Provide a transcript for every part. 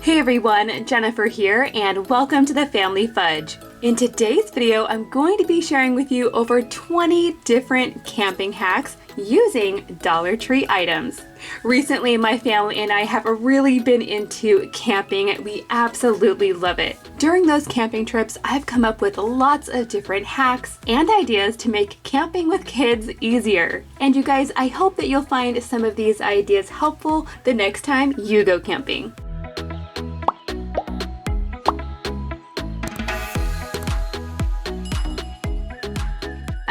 Hey everyone, Jennifer here, and welcome to the Family Fudge. In today's video, I'm going to be sharing with you over 20 different camping hacks using Dollar Tree items. Recently, my family and I have really been into camping. We absolutely love it. During those camping trips, I've come up with lots of different hacks and ideas to make camping with kids easier. And you guys, I hope that you'll find some of these ideas helpful the next time you go camping.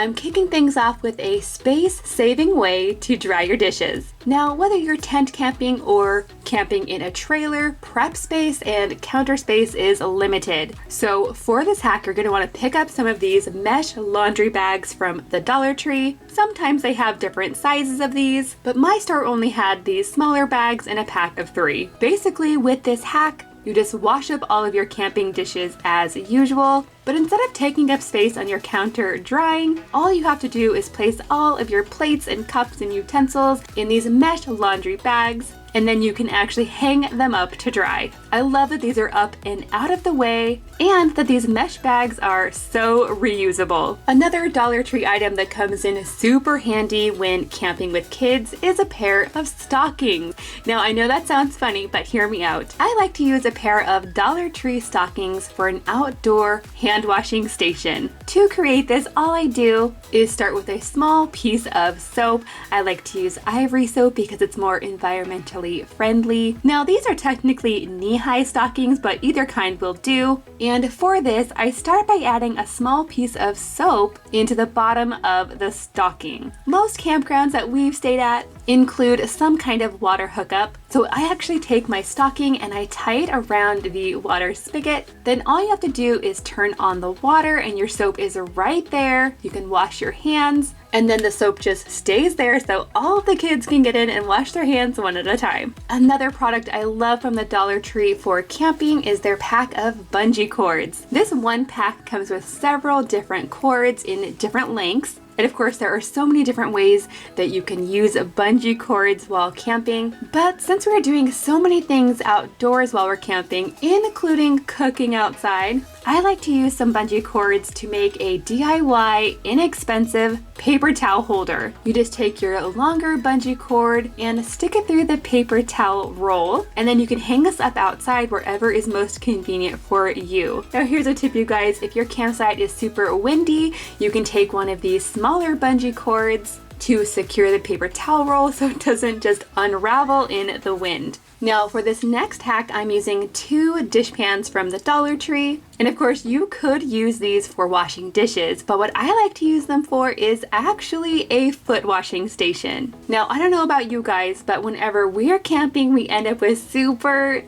I'm kicking things off with a space-saving way to dry your dishes. Now, whether you're tent camping or camping in a trailer, prep space and counter space is limited. So for this hack, you're going to want to pick up some of these mesh laundry bags from the Dollar Tree. Sometimes they have different sizes of these, but my store only had these smaller bags in a pack of 3. Basically, with this hack, you just wash up all of your camping dishes as usual, but instead of taking up space on your counter drying, all you have to do is place all of your plates and cups and utensils in these mesh laundry bags, and then you can actually hang them up to dry. I love that these are up and out of the way, and that these mesh bags are so reusable. Another Dollar Tree item that comes in super handy when camping with kids is a pair of stockings. Now, I know that sounds funny, but hear me out. I like to use a pair of Dollar Tree stockings for an outdoor hand washing station. To create this, all I do is start with a small piece of soap. I like to use Ivory soap because it's more environmentally friendly. Now, these are technically knee-high stockings, but either kind will do. And for this, I start by adding a small piece of soap into the bottom of the stocking. Most campgrounds that we've stayed at include some kind of water hookup. So I actually take my stocking and I tie it around the water spigot. Then all you have to do is turn on the water and your soap is right there. You can wash your hands, and then the soap just stays there so all of the kids can get in and wash their hands one at a time. Another product I love from the Dollar Tree for camping is their pack of bungee cords. This one pack comes with several different cords in different lengths. And of course, there are so many different ways that you can use bungee cords while camping. But since we're doing so many things outdoors while we're camping, including cooking outside, I like to use some bungee cords to make a DIY inexpensive paper towel holder. You just take your longer bungee cord and stick it through the paper towel roll, and then you can hang this up outside wherever is most convenient for you. Now here's a tip, you guys. If your campsite is super windy, you can take one of these smaller bungee cords to secure the paper towel roll so it doesn't just unravel in the wind. Now for this next hack, I'm using 2 dish pans from the Dollar Tree. And of course, you could use these for washing dishes, but what I like to use them for is actually a foot washing station. Now, I don't know about you guys, but whenever we're camping, we end up with super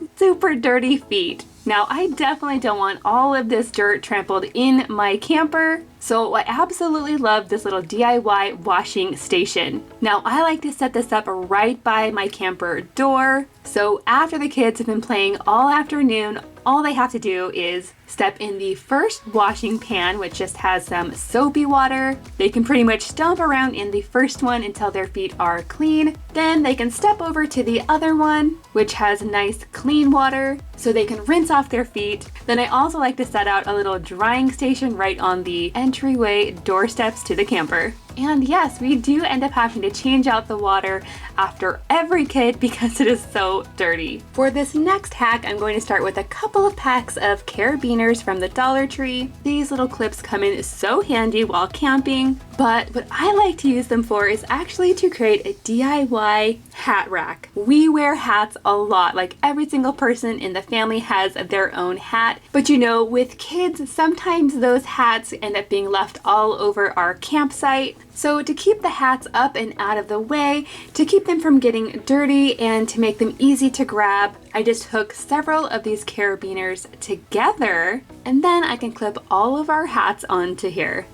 dirty feet. Now, I definitely don't want all of this dirt trampled in my camper, so I absolutely love this little DIY washing station. Now, I like to set this up right by my camper door, so after the kids have been playing all afternoon, all they have to do is step in the first washing pan, which just has some soapy water. They can pretty much stomp around in the first one until their feet are clean. Then they can step over to the other one, which has nice clean water, so they can rinse off their feet. Then I also like to set out a little drying station right on the entryway doorsteps to the camper. And yes, we do end up having to change out the water after every kid because it is so dirty. For this next hack, I'm going to start with a couple of packs of carabiners from the Dollar Tree. These little clips come in so handy while camping, but what I like to use them for is actually to create a DIY hat rack. We wear hats a lot, like every single person in the family has their own hat, but you know, with kids, sometimes those hats end up being left all over our campsite. So to keep the hats up and out of the way, to keep them from getting dirty and to make them easy to grab, I just hook several of these carabiners together, and then I can clip all of our hats onto here.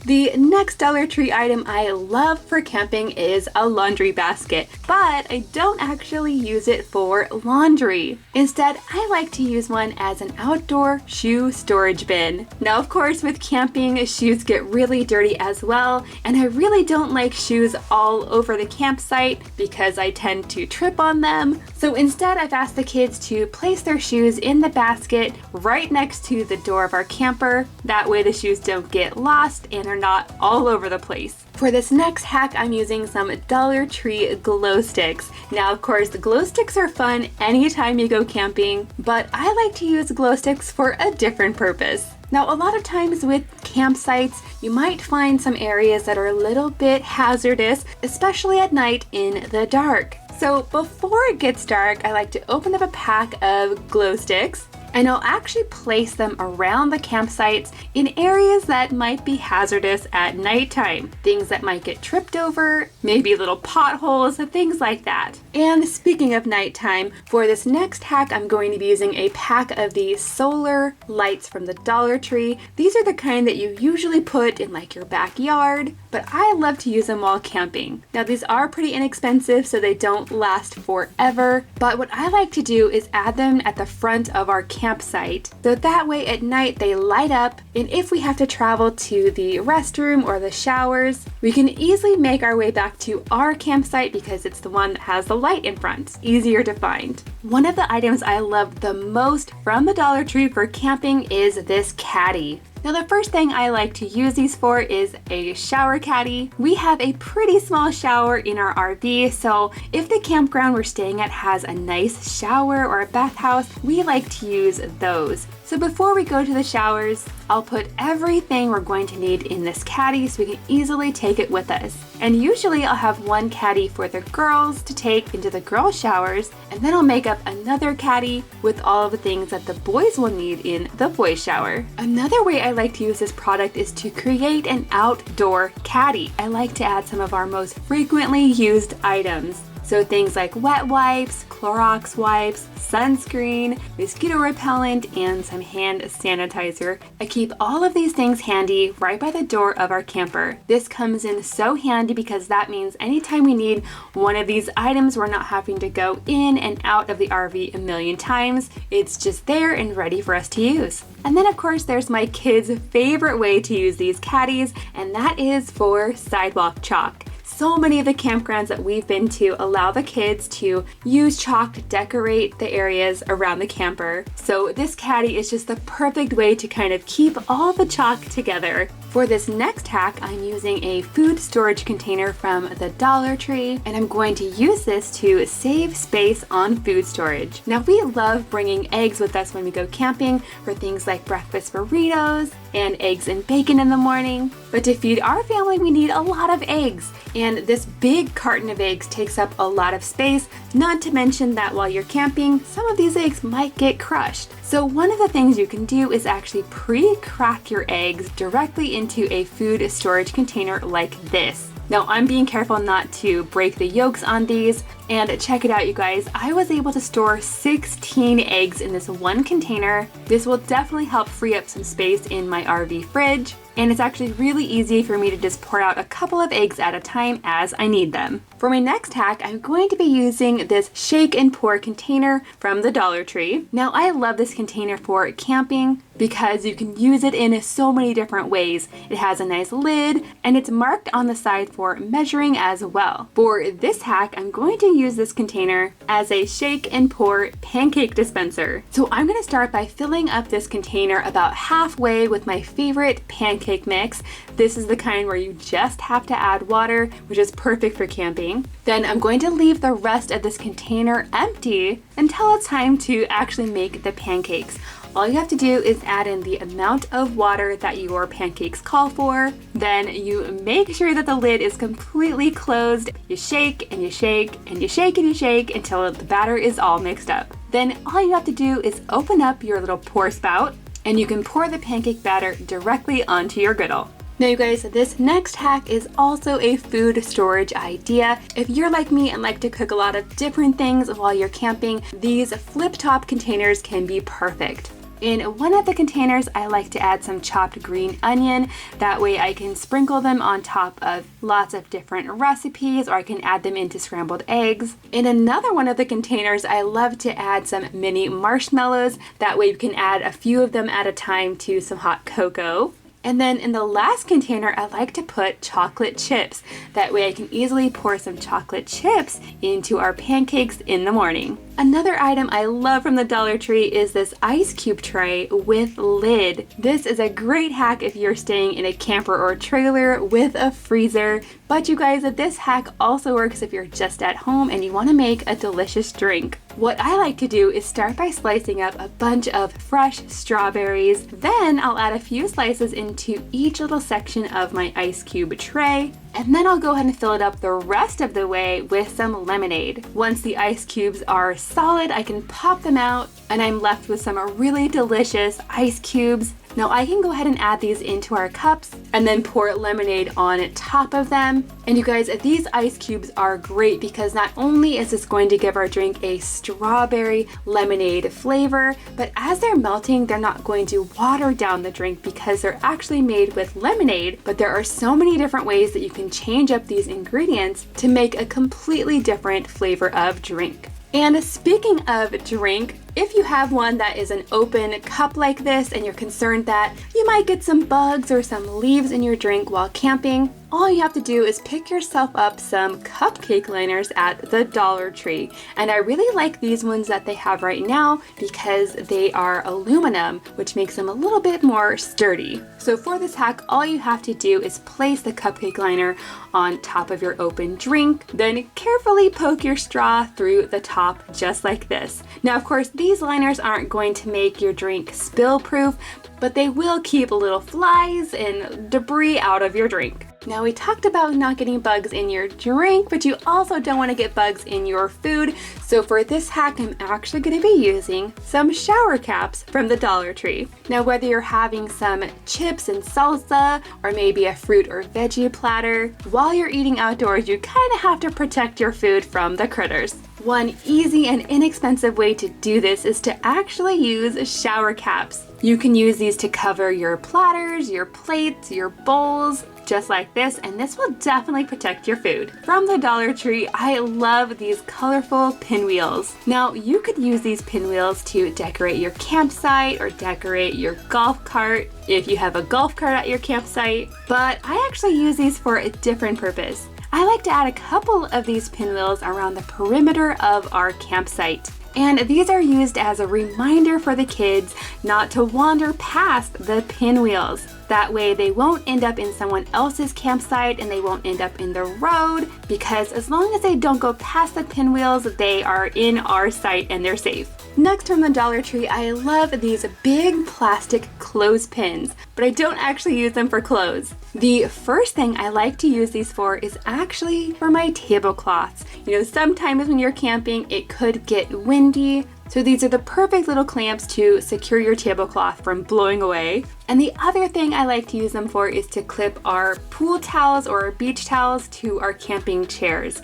The next Dollar Tree item I love for camping is a laundry basket, but I don't actually use it for laundry. Instead, I like to use one as an outdoor shoe storage bin. Now, of course, with camping, shoes get really dirty as well, and I really don't like shoes all over the campsite because I tend to trip on them. So instead, I've asked the kids to place their shoes in the basket right next to the door of our camper. That way the shoes don't get lost and are not all over the place. For this next hack, I'm using some Dollar Tree glow sticks. Now, of course, the glow sticks are fun anytime you go camping, but I like to use glow sticks for a different purpose. Now, a lot of times with campsites, you might find some areas that are a little bit hazardous, especially at night in the dark. So before it gets dark, I like to open up a pack of glow sticks, and I'll actually place them around the campsites in areas that might be hazardous at nighttime. Things that might get tripped over, maybe little potholes, and things like that. And speaking of nighttime, for this next hack, I'm going to be using a pack of the solar lights from the Dollar Tree. These are the kind that you usually put in like your backyard, but I love to use them while camping. Now, these are pretty inexpensive, so they don't last forever, but what I like to do is add them at the front of our campsite, so that way at night they light up, and if we have to travel to the restroom or the showers, we can easily make our way back to our campsite because it's the one that has the light in front. Easier to find. One of the items I love the most from the Dollar Tree for camping is this caddy. Now, the first thing I like to use these for is a shower caddy. We have a pretty small shower in our RV, so if the campground we're staying at has a nice shower or a bathhouse, we like to use those. So before we go to the showers, I'll put everything we're going to need in this caddy so we can easily take it with us. And usually I'll have one caddy for the girls to take into the girls' showers, and then I'll make up another caddy with all of the things that the boys will need in the boys' shower. Another way I like to use this product is to create an outdoor caddy. I like to add some of our most frequently used items. So things like wet wipes, Clorox wipes, sunscreen, mosquito repellent, and some hand sanitizer. I keep all of these things handy right by the door of our camper. This comes in so handy because that means anytime we need one of these items, we're not having to go in and out of the RV a million times. It's just there and ready for us to use. And then of course there's my kids' favorite way to use these caddies, and that is for sidewalk chalk. So many of the campgrounds that we've been to allow the kids to use chalk to decorate the areas around the camper. So this caddy is just the perfect way to kind of keep all the chalk together. For this next hack, I'm using a food storage container from the Dollar Tree, and I'm going to use this to save space on food storage. Now, we love bringing eggs with us when we go camping for things like breakfast burritos and eggs and bacon in the morning. But to feed our family, we need a lot of eggs, and this big carton of eggs takes up a lot of space, not to mention that while you're camping, some of these eggs might get crushed. So one of the things you can do is actually pre-crack your eggs directly into a food storage container like this. Now, I'm being careful not to break the yolks on these, and check it out, you guys. I was able to store 16 eggs in this one container. This will definitely help free up some space in my RV fridge, and it's actually really easy for me to just pour out a couple of eggs at a time as I need them. For my next hack, I'm going to be using this shake and pour container from the Dollar Tree. Now, I love this container for camping because you can use it in so many different ways. It has a nice lid, and it's marked on the side for measuring as well. For this hack, I'm going to use this container as a shake and pour pancake dispenser. So I'm going to start by filling up this container about halfway with my favorite pancake mix. This is the kind where you just have to add water, which is perfect for camping. Then I'm going to leave the rest of this container empty until it's time to actually make the pancakes. All you have to do is add in the amount of water that your pancakes call for. Then you make sure that the lid is completely closed. You shake and you shake and you shake and you shake until the batter is all mixed up. Then all you have to do is open up your little pour spout, and you can pour the pancake batter directly onto your griddle. Now, you guys, this next hack is also a food storage idea. If you're like me and like to cook a lot of different things while you're camping, these flip-top containers can be perfect. In one of the containers, I like to add some chopped green onion. That way I can sprinkle them on top of lots of different recipes, or I can add them into scrambled eggs. In another one of the containers, I love to add some mini marshmallows. That way you can add a few of them at a time to some hot cocoa. And then in the last container, I like to put chocolate chips. That way I can easily pour some chocolate chips into our pancakes in the morning. Another item I love from the Dollar Tree is this ice cube tray with lid. This is a great hack if you're staying in a camper or trailer with a freezer. But you guys, this hack also works if you're just at home and you want to make a delicious drink. What I like to do is start by slicing up a bunch of fresh strawberries. Then I'll add a few slices into each little section of my ice cube tray. And then I'll go ahead and fill it up the rest of the way with some lemonade. Once the ice cubes are solid, I can pop them out and I'm left with some really delicious ice cubes. Now I can go ahead and add these into our cups and then pour lemonade on top of them. And you guys, these ice cubes are great because not only is this going to give our drink a strawberry lemonade flavor, but as they're melting, they're not going to water down the drink because they're actually made with lemonade. But there are so many different ways that you can change up these ingredients to make a completely different flavor of drink. And speaking of drink, if you have one that is an open cup like this and you're concerned that you might get some bugs or some leaves in your drink while camping, all you have to do is pick yourself up some cupcake liners at the Dollar Tree. And I really like these ones that they have right now because they are aluminum, which makes them a little bit more sturdy. So for this hack, all you have to do is place the cupcake liner on top of your open drink, then carefully poke your straw through the top just like this. Now, of course, these liners aren't going to make your drink spill proof, but they will keep little flies and debris out of your drink. Now, we talked about not getting bugs in your drink, but you also don't want to get bugs in your food. So for this hack, I'm actually going to be using some shower caps from the Dollar Tree. Now, whether you're having some chips and salsa, or maybe a fruit or veggie platter, while you're eating outdoors, you kind of have to protect your food from the critters. One easy and inexpensive way to do this is to actually use shower caps. You can use these to cover your platters, your plates, your bowls, just like this, and this will definitely protect your food. From the Dollar Tree, I love these colorful pinwheels. Now, you could use these pinwheels to decorate your campsite or decorate your golf cart if you have a golf cart at your campsite, but I actually use these for a different purpose. I like to add a couple of these pinwheels around the perimeter of our campsite. And these are used as a reminder for the kids not to wander past the pinwheels. That way they won't end up in someone else's campsite and they won't end up in the road, because as long as they don't go past the pinwheels, they are in our sight and they're safe. Next, from the Dollar Tree, I love these big plastic clothespins, but I don't actually use them for clothes. The first thing I like to use these for is actually for my tablecloths. You know, sometimes when you're camping, it could get windy. So these are the perfect little clamps to secure your tablecloth from blowing away. And the other thing I like to use them for is to clip our pool towels or our beach towels to our camping chairs.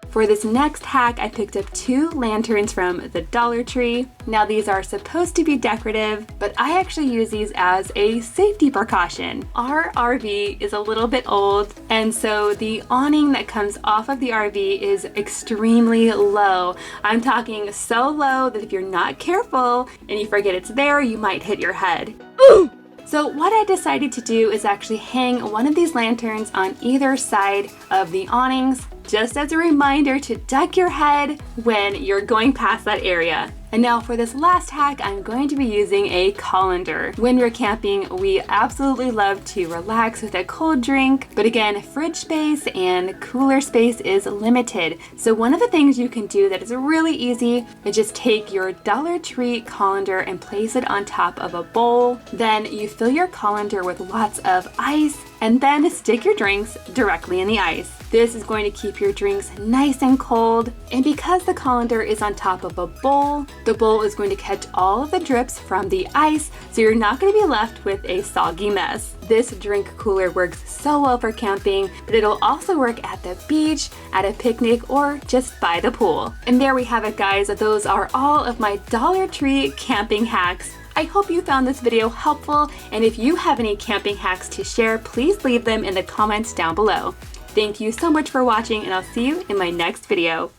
For this next hack, I picked up 2 lanterns from the Dollar Tree. Now, these are supposed to be decorative, but I actually use these as a safety precaution. Our RV is a little bit old, and so the awning that comes off of the RV is extremely low. I'm talking so low that if you're not careful and you forget it's there, you might hit your head. Ooh! So what I decided to do is actually hang one of these lanterns on either side of the awnings, just as a reminder to duck your head when you're going past that area. And now for this last hack, I'm going to be using a colander. When we're camping, we absolutely love to relax with a cold drink, but again, fridge space and cooler space is limited. So one of the things you can do that is really easy is just take your Dollar Tree colander and place it on top of a bowl. Then you fill your colander with lots of ice and then stick your drinks directly in the ice. This is going to keep your drinks nice and cold. And because the colander is on top of a bowl, the bowl is going to catch all of the drips from the ice, so you're not going to be left with a soggy mess. This drink cooler works so well for camping, but it'll also work at the beach, at a picnic, or just by the pool. And there we have it, guys. Those are all of my Dollar Tree camping hacks. I I hope you found this video helpful, and if you have any camping hacks to share, please leave them in the comments down below. Thank you so much for watching, and I'll see you in my next video.